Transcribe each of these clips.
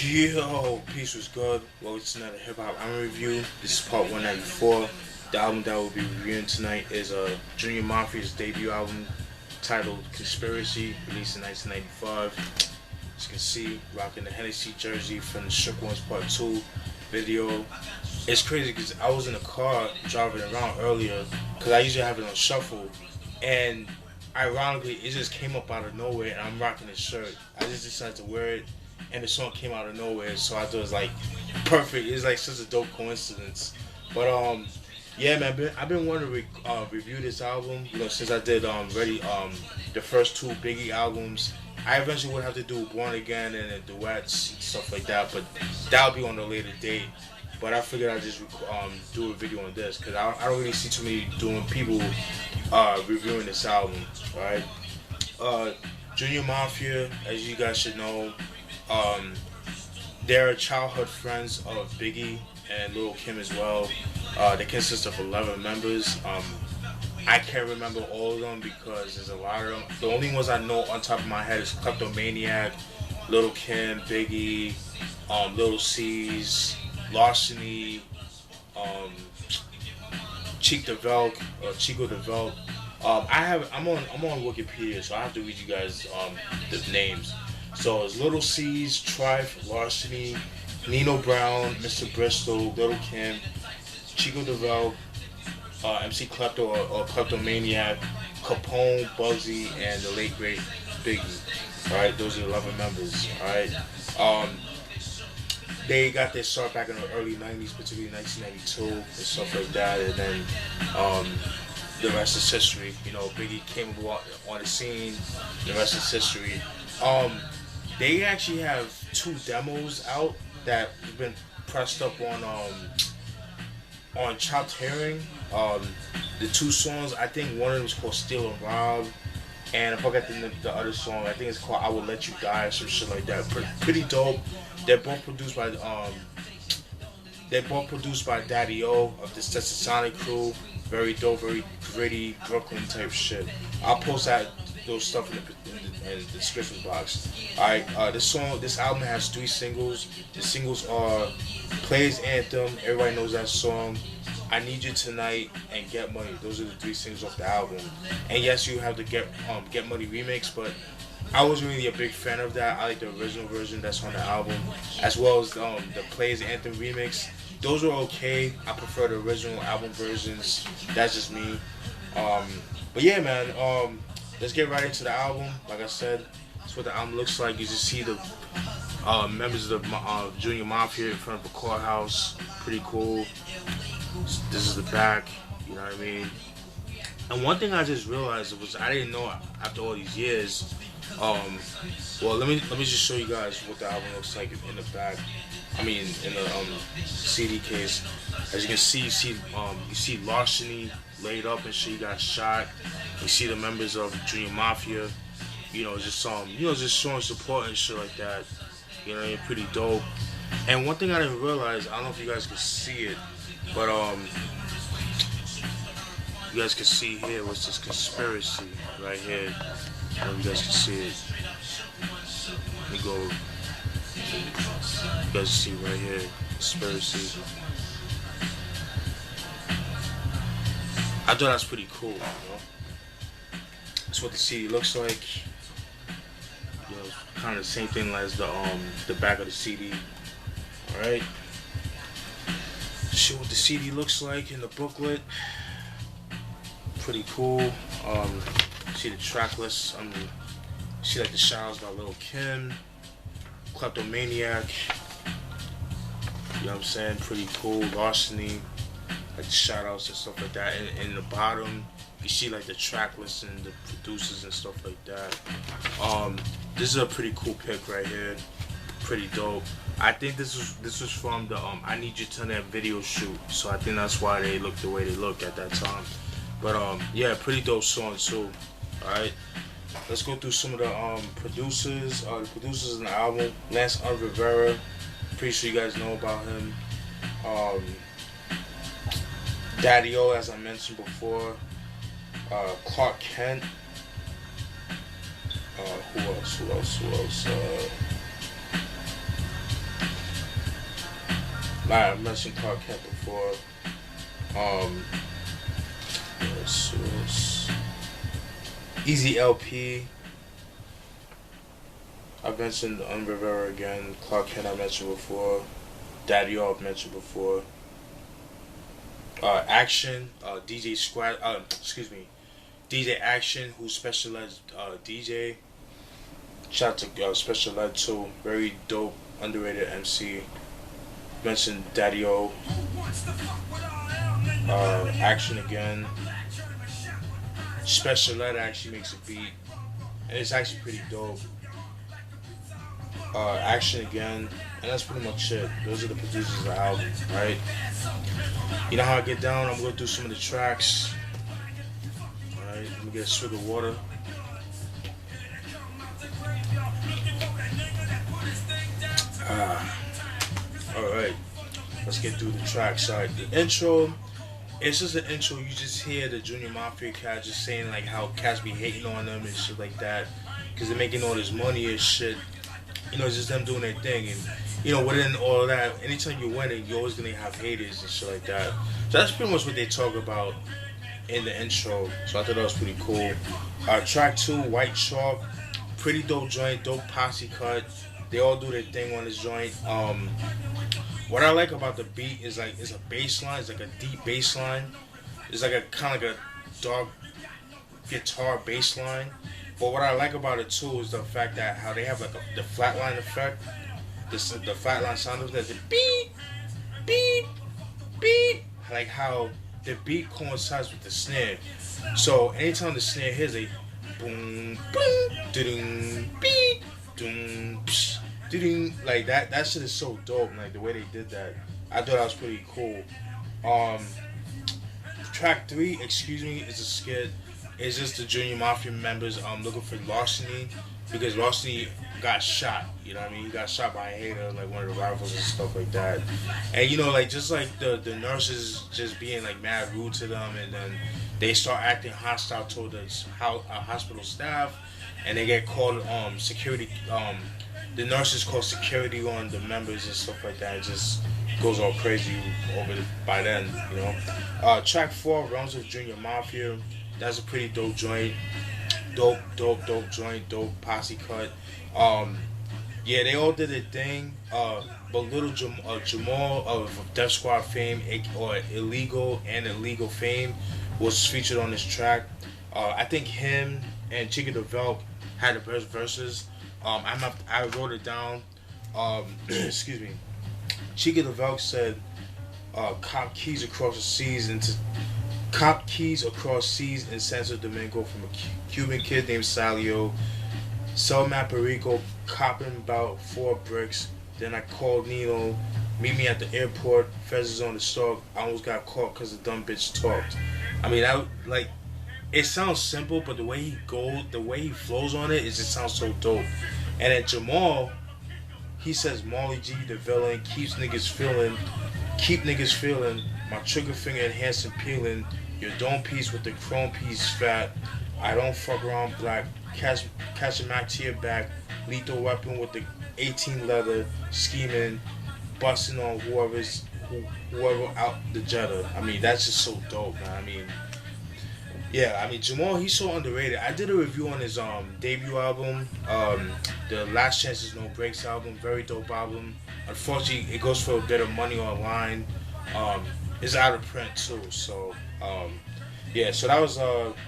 Yo, peace was good. Welcome to another hip hop album review. This is part 194. The album that we'll be reviewing tonight is Junior Mafia's debut album titled Conspiracy, released in 1995. As you can see, rocking the Hennessy jersey from the Shook Ones Part 2 video. It's crazy because I was in a car driving around earlier because I usually have it on shuffle, and ironically, it just came up out of nowhere and I'm rocking this shirt. I just decided to wear it and the song came out of nowhere, so I thought it was like perfect. It's like such a dope coincidence. But yeah, man, I've been wanting to review this album, since I did already the first two B.I.G albums. I eventually would have to do Born Again and the duets and stuff like that, but that'll be on a later date. But I figured I'd just do a video on this because I don't really see too many people reviewing this album. Alright, Junior Mafia, as you guys should know, they're childhood friends of B.I.G and Lil Kim as well. They consist of 11 members. I can't remember all of them because there's a lot of them. The only ones I know on top of my head is Klepto, Lil Kim, B.I.G, Lil C's, Larceny, Chico DeVelk. I'm on Wikipedia, so I have to read you guys the names. So it's Little C's, Trife, Larceny, Nino Brown, Mr. Bristol, Lil Kim, Chico DeVelk, MC Klepto or Kleptomaniac, Capone, Bugsy, and the late great B.I.G. Alright, those are 11 members. Alright. They got their start back in the early 90s, particularly 1992 and stuff like that, and then the rest is history. B.I.G came on the scene, the rest is history. They actually have two demos out that have been pressed up on Chopped Herring. The two songs, I think one of them is called Steal and Rob, and I forgot the other song. I think it's called I Will Let You Die or some shit like that. Pretty dope. They're both produced by Daddy O of the Sonic crew. Very dope, very gritty Brooklyn type shit. I'll post those stuff in the description box. Alright, this album has 3 singles. The singles are Players Anthem, everybody knows that song, I Need You Tonight, and Get Money. Those are the 3 singles off the album. And yes, you have the Get Money remix, but I wasn't really a big fan of that. I like the original version that's on the album, as well as the Players Anthem remix. Those are okay. I prefer the original album versions. That's just me. But yeah, man. Let's get right into the album. Like I said, that's what the album looks like. You just see the members of the Junior Mafia in front of a courthouse. Pretty cool. This is the back. You know what I mean? And one thing I just realized was I didn't know after all these years. Well, let me just show you guys what the album looks like in the back. I mean, in the CD case. As you can see, you see Larceny laid up and shit. He got shot. You see the members of Junior Mafia. Just showing support and shit like that. Pretty dope. And one thing I didn't realize, I don't know if you guys can see it, but you guys can see here what's this Conspiracy right here. I don't know if you guys can see it. Let me go. You guys see right here, Conspiracy. I thought that's pretty cool, That's what the CD looks like. Kind of the same thing as the back of the CD. Alright. Show what the CD looks like in the booklet. Pretty cool. See the track list. See like the shoutouts by Lil Kim, Kleptomaniac. You know what I'm saying? Pretty cool. Larceny, like the shoutouts and stuff like that. And in the bottom, you see like the track list and the producers and stuff like that. This is a pretty cool pick right here. Pretty dope. I think this was from the I Need You Tonight video shoot. So I think that's why they look the way they look at that time. But yeah, pretty dope song too. Alright. Let's go through some of the producers. The producers in the album. Lance Rivera. Pretty sure you guys know about him. Daddy O, as I mentioned before. Clark Kent. Who else? Like I mentioned Clark Kent before. Um, what's Easy LP. I mentioned Rivera again. Clark Kent I mentioned before. Daddy O I've mentioned before. Action. DJ Squad. Excuse me. DJ Action, who specialized DJ. Shout out to Special Ed too. Very dope, underrated MC. Mentioned Daddy O. Action again. Special Ed actually makes a beat, and it's actually pretty dope. Action again, and that's pretty much it. Those are the producers of the album, right? You know how I get down? I'm gonna do some of the tracks. Alright, let me get a swig of water. Alright, let's get through the Trackside. The intro, it's just an intro. You just hear the Junior Mafia cat just saying like how cats be hating on them and shit like that, because they're making all this money and shit. You know, it's just them doing their thing, and you know, within all of that, anytime you're winning, you're always gonna have haters and shit like that. So that's pretty much what they talk about in the intro. So I thought that was pretty cool. Track 2, White Chalk, pretty dope joint, dope posse cut. They all do their thing on this joint. What I like about the beat is like it's a bass line, it's like a deep bass line. It's like a kind of like a dark guitar bass line. But what I like about it too is the fact that how they have like the flatline effect, the flatline sound of that, the beep, beep, beep, like how the beat coincides with the snare. So anytime the snare hits a boom, boom, ding, beep, doom, psh, ding, like that shit is so dope. Like the way they did that, I thought that was pretty cool. Track 3, excuse me, is a skit. It's just the Junior Mafia members looking for larceny, because larceny got shot. You know what I mean? He got shot by a hater, like one of the rivals and stuff like that. And you know, like just like the nurses just being like mad rude to them, and then they start acting hostile toward the hospital staff, and they get called security. The nurses call security on the members and stuff like that. It just goes all crazy by then, you know. Track 4, Realms of Junior Mafia. That's a pretty dope joint. Dope joint, dope posse cut. Yeah, they all did their thing. But little Jamal of Def Squad fame, or illegal and illegal fame, was featured on this track. I think him and Chica DeVelop had the best verses. I wrote it down. Excuse me. Chica DeVelop said, "Cop keys across the seas into." Cop keys across seas in Santo Domingo from a Cuban kid named Salio. Sell Maparico, copping about 4 bricks. Then I called Nino. Meet me at the airport. Fez is on the stalk. I almost got caught because the dumb bitch talked. I mean, it sounds simple, but the way he flows on it, just sounds so dope. And at Jamal, he says, Molly G, the villain, keep niggas feeling. My trigger finger enhanced and peeling. Your dome piece with the chrome piece fat. I don't fuck around black. Catch a Mac to your back. Lethal weapon with the 18 leather. Scheming. Busting on whoever out the Jetta. I mean, that's just so dope, man. I mean, yeah, I mean, Jamal, he's so underrated. I did a review on his debut album, the Last Chances No Breaks album. Very dope album. Unfortunately, it goes for a bit of money online. It's out of print too, so yeah. So that was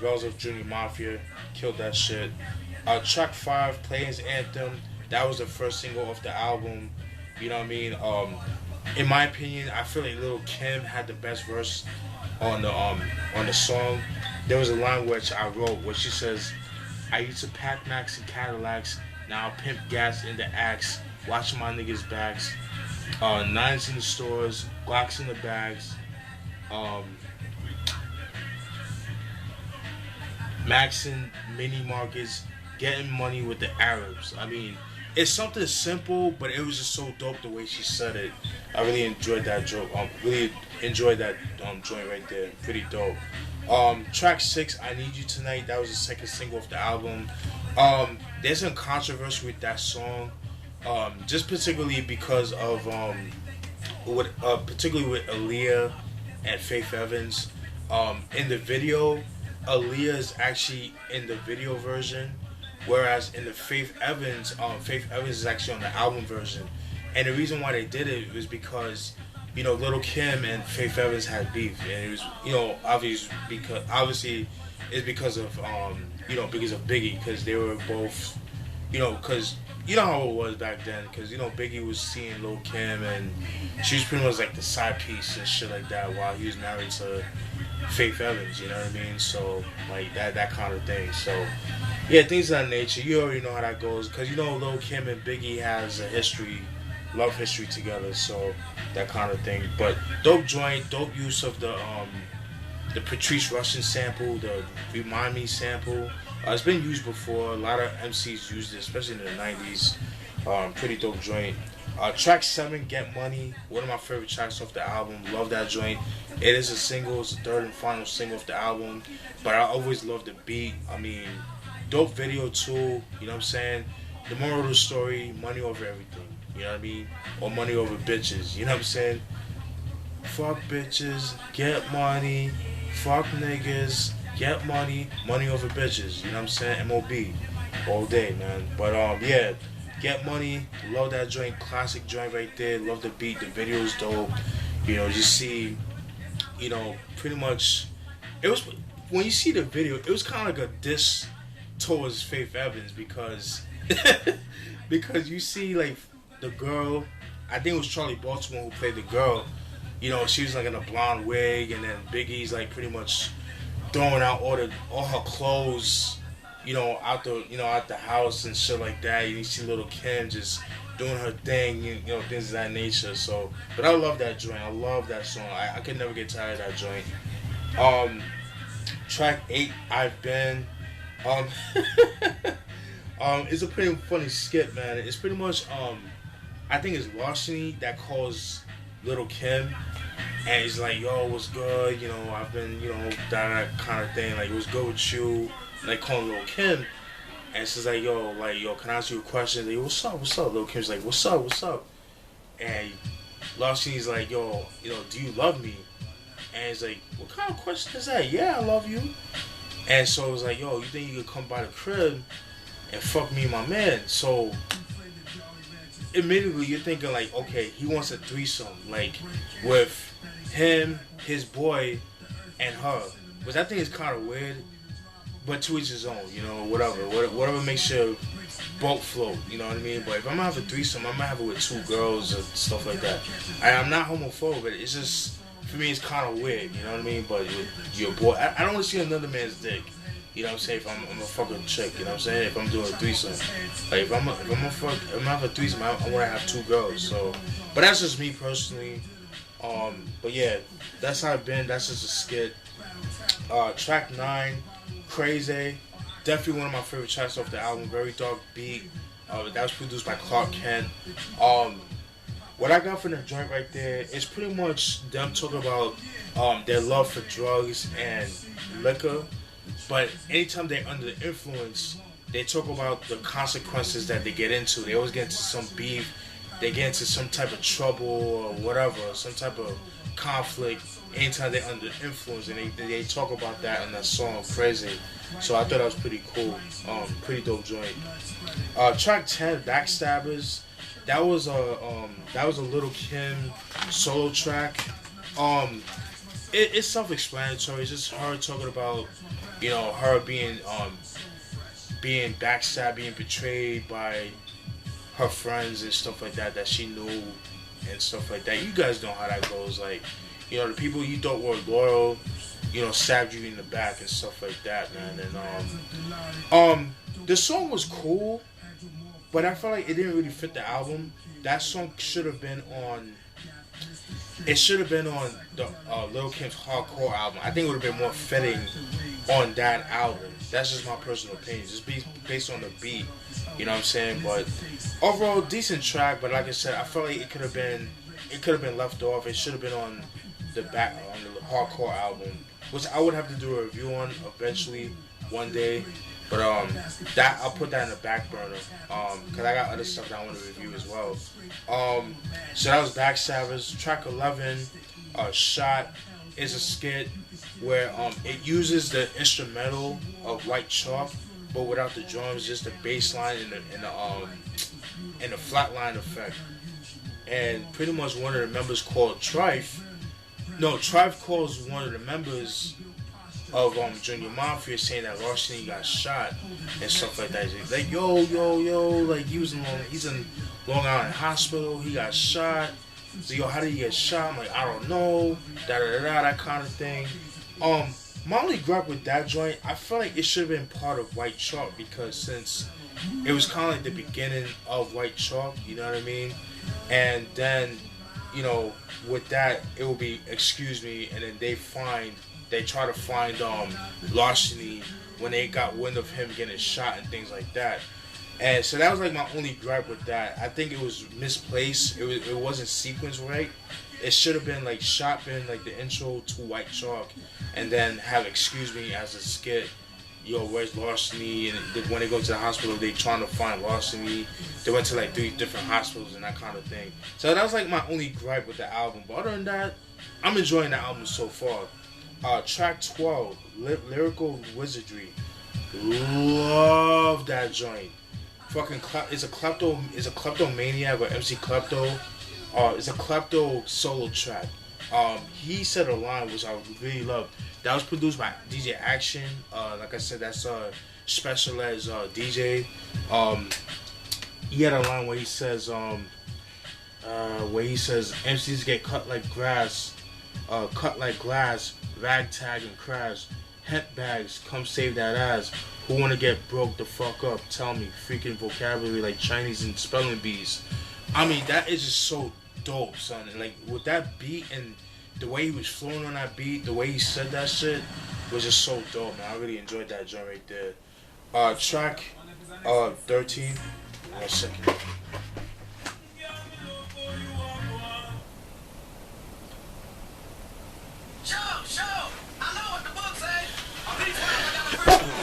Realms of Junior Mafia, killed that shit. Track 5, Players Anthem. That was the first single off the album. You know what I mean? In my opinion, I feel like Lil' Kim had the best verse on the song. There was a line which I wrote where she says, "I used to pack Macs and Cadillacs, now I pimp gas in the axe, watching my niggas' backs. Nines in the stores, Glocks in the bags. Maxing mini markets, getting money with the Arabs." I mean, it's something simple, but it was just so dope the way she said it. I really enjoyed that joke. Really enjoyed that joint right there. Pretty dope. Track 6, I Need You Tonight. That was the second single of the album. There's some controversy with that song, just particularly because of particularly with Aaliyah and Faith Evans. In the video, Aaliyah is actually in the video version, whereas in the Faith Evans is actually on the album version. And the reason why they did it was because, Little Kim and Faith Evans had beef, and it was, obviously it's because of Biggie, because they were both, because how it was back then, because Biggie was seeing Lil Kim, and she was pretty much like the side piece and shit like that while he was married to Faith Evans, you know what I mean? So like that kind of thing. So yeah, things of that nature. You already know how that goes, because Lil Kim and Biggie has a love history together. So that kind of thing. But dope joint, dope use of the Patrice Rushen sample, the Remind Me sample. It's been used before. A lot of MCs used it, especially in the 90s. Pretty dope joint. Track 7, Get Money, one of my favorite tracks off the album. Love that joint. It is a single. It's the third and final single of the album. But I always love the beat. I mean, dope video too. You know what I'm saying? The moral of the story, money over everything. You know what I mean? Or money over bitches. You know what I'm saying? Fuck bitches, get money. Fuck niggas, get money. Money over bitches. You know what I'm saying? M.O.B. all day, man. But yeah. Get Money, love that joint, classic joint right there, love the beat, the video is dope. You see, pretty much, it was, when you see the video, it was kind of like a diss towards Faith Evans, because, because you see, like, the girl, I think it was Charlie Baltimore who played the girl, she was like in a blonde wig, and then Biggie's like pretty much throwing out all her clothes, out the house and shit like that. You see Little Kim just doing her thing, things of that nature. So, but I love that joint. I love that song. I could never get tired of that joint. Track 8, I've Been. It's a pretty funny skit, man. It's pretty much, I think it's Larceny that calls Little Kim, and he's like, yo, what's good? I've been, that kind of thing. Like, what's good with you? Like, calling Lil Kim, and she's like, yo, can I ask you a question? Like, what's up? Lil Kim's like, what's up? And Larceny's like, yo, do you love me? And he's like, what kind of question is that? Yeah, I love you. And so it was like, yo, you think you could come by the crib and fuck me and my man? So immediately you're thinking like, okay, he wants a threesome, like with him, his boy, and her. Which I think is kind of weird. But to each his own, whatever makes your boat float, you know what I mean? But if I'm gonna have a threesome, I'm gonna have it with 2 girls and stuff like that. I'm not homophobic, it's just, for me, it's kind of weird, you know what I mean? But with your boy, I don't want to see another man's dick, you know what I'm saying? If I'm a fucking chick, you know what I'm saying? If I'm doing a threesome, like if I'm gonna have a threesome, I want to have 2 girls. So, but that's just me personally. But yeah, that's how I've been. That's just a skit. Track 9. Crazy, definitely one of my favorite tracks off the album. Very dark beat. That was produced by Clark Kent. What I got from the joint right there is pretty much them talking about their love for drugs and liquor. But anytime they're under the influence, they talk about the consequences that they get into. They always get into some beef. They get into some type of trouble or whatever, some type of conflict. Anytime they're under influence, and they talk about that in that song Crazy. So I thought that was pretty cool. Pretty dope joint. Track 10, Backstabbers. That was a Little Kim solo track. It's self-explanatory. It's just her talking about, her being backstabbed, being betrayed by her friends and stuff like that she knew and stuff like that. You guys know how that goes. Like, the people you thought were loyal, stabbed you in the back and stuff like that, man. And the song was cool, but I felt like it didn't really fit the album. That song should have been on. It should have been on the Lil Kim's Hardcore album. I think it would have been more fitting on that album. That's just my personal opinion. Just based on the beat, you know what I'm saying? But overall, decent track. But like I said, I felt like it could have been left off. It should have been on the Hardcore album, which I would have to do a review on eventually one day. But that I'll put that in the back burner. Cause I got other stuff that I want to review as well. So that was Backstabbers. Track 11, Shot, is a skit where it uses the instrumental of White Chalk, but without the drums, just the bass line and the flat line effect. And pretty much one of the members called Trife. No, Trife calls one of the members of Junior Mafia saying that Larceny got shot and stuff like that. He's like, yo, like he's in Long Island Hospital, he got shot. So yo, how did he get shot? I'm like, I don't know, that kind of thing. My only gripe with that joint, I feel like it should have been part of White Chalk, because since it was kind of like the beginning of White Chalk, you know what I mean? And then, you know, with that, it will be Excuse Me, and then they try to find Larceny when they got wind of him getting shot and things like that. And so that was like my only gripe with that. I think it was misplaced. It wasn't sequenced right. It should have been like Shot been like the intro to White Chalk, and then have Excuse Me as a skit. Yo, where's Larceny? And when they go to the hospital, they trying to find Larceny. They went to like 3 different hospitals and that kind of thing. So that was like my only gripe with the album. But other than that, I'm enjoying the album so far. Track 12, Lyrical Wizardry. Love that joint. Fucking it's a Kleptomaniac or MC Klepto. It's a Klepto solo track. He said a line which I really loved. That was produced by DJ Action. Like I said, that's Special Ed's DJ. He had a line where he says, MCs get cut like glass, ragtag and crash. Hemp bags, come save that ass. Who wanna get broke the fuck up? Tell me, freaking vocabulary like Chinese and spelling bees. I mean, that is just so dope, son. And like with that beat and the way he was flowing on that beat, the way he said that shit was just so dope, man. I really enjoyed that joint right there. Track 13. 1 second.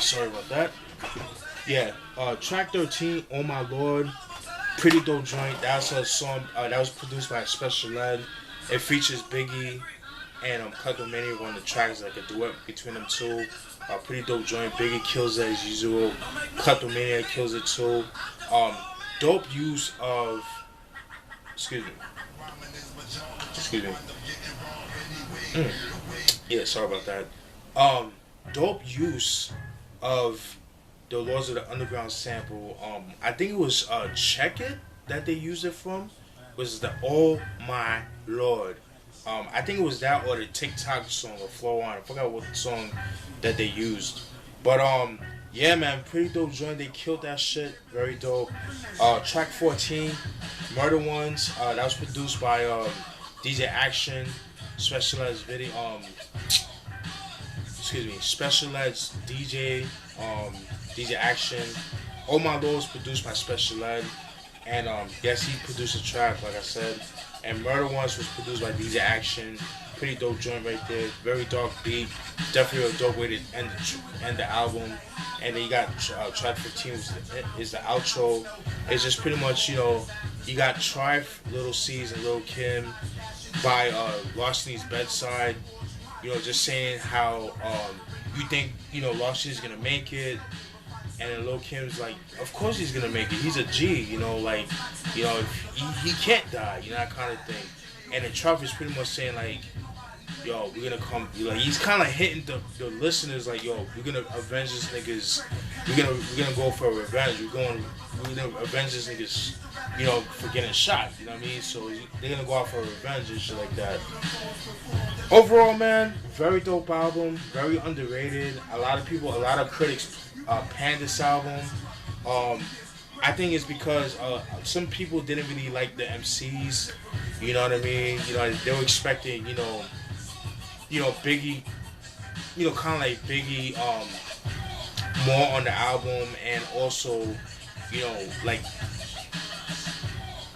Sorry about that. Yeah, track 13, Oh My Lord, pretty dope joint. That's a song that was produced by Special Ed. It features Biggie and Kleptomaniac on the tracks, like a duet between them two. Pretty dope joint. Biggie kills it as usual. Kleptomaniac kills it too. Dope use of, excuse me. Yeah, sorry about that. Dope use of the Laws of the Underground sample. I think it was Check It that they used it from. Was the Oh My Lord. I think it was that or the TikTok song or Flow On. I forgot what song that they used. But yeah, man, pretty dope joint. They killed that shit. Very dope. Track 14, Murder Ones. That was produced by DJ Action, Special Ed's video. Special Ed's DJ, DJ Action. Oh My Lord was produced by Special Ed. And yes, he produced a track, like I said. And Murder Ones was produced by DJ Action. Pretty dope joint right there. Very dark beat. Definitely a dope way to end the album. And then you got track 15 is the outro. It's just pretty much, you know, you got Trife, Little C's, and Lil Kim by Larceny's bedside. You know, just saying how you think, you know, Larceny's gonna make it. And then Lil Kim's like, of course he's gonna make it. He's a G, you know, like, you know, he can't die, you know, that kind of thing. And then Trife is pretty much saying like, yo, we're gonna come, like, he's kind of hitting the listeners like, yo, we're gonna avenge this niggas. We're gonna go for a revenge. We're gonna avenge this niggas, you know, for getting shot. You know what I mean? So they're gonna go out for revenge and shit like that. Overall, man, very dope album, very underrated. A lot of critics panned this album. I think it's because some people didn't really like the MCs. You know what I mean? You know, they were expecting, you know, Biggie, you know, kind of like Biggie, more on the album, and also, you know, like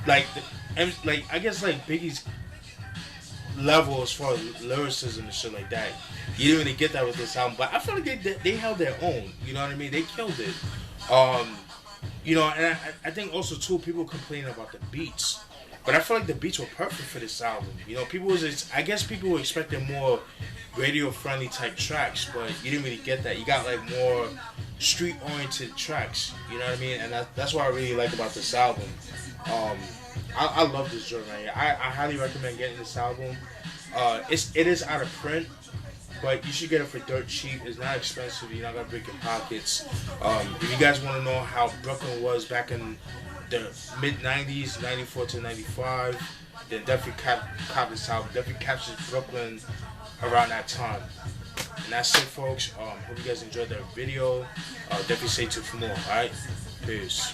I guess like Biggie's, level as far as lyricism and shit like that. You didn't really get that with this album, but I feel like they held their own. You know what I mean? They killed it. You know, and I think also too people complain about the beats, but I feel like the beats were perfect for this album. You know, I guess people were expecting more radio friendly type tracks, but you didn't really get that. You got like more street oriented tracks. You know what I mean? And that's what I really like about this album. I love this joint right here. I highly recommend getting this album. It is out of print, but you should get it for dirt cheap. It's not expensive. You're not gonna break your pockets. If you guys want to know how Brooklyn was back in the mid '90s, '94 to '95, then definitely cop this album. Definitely captures Brooklyn around that time. And that's it, folks. Hope you guys enjoyed that video. Definitely stay tuned for more. All right, peace.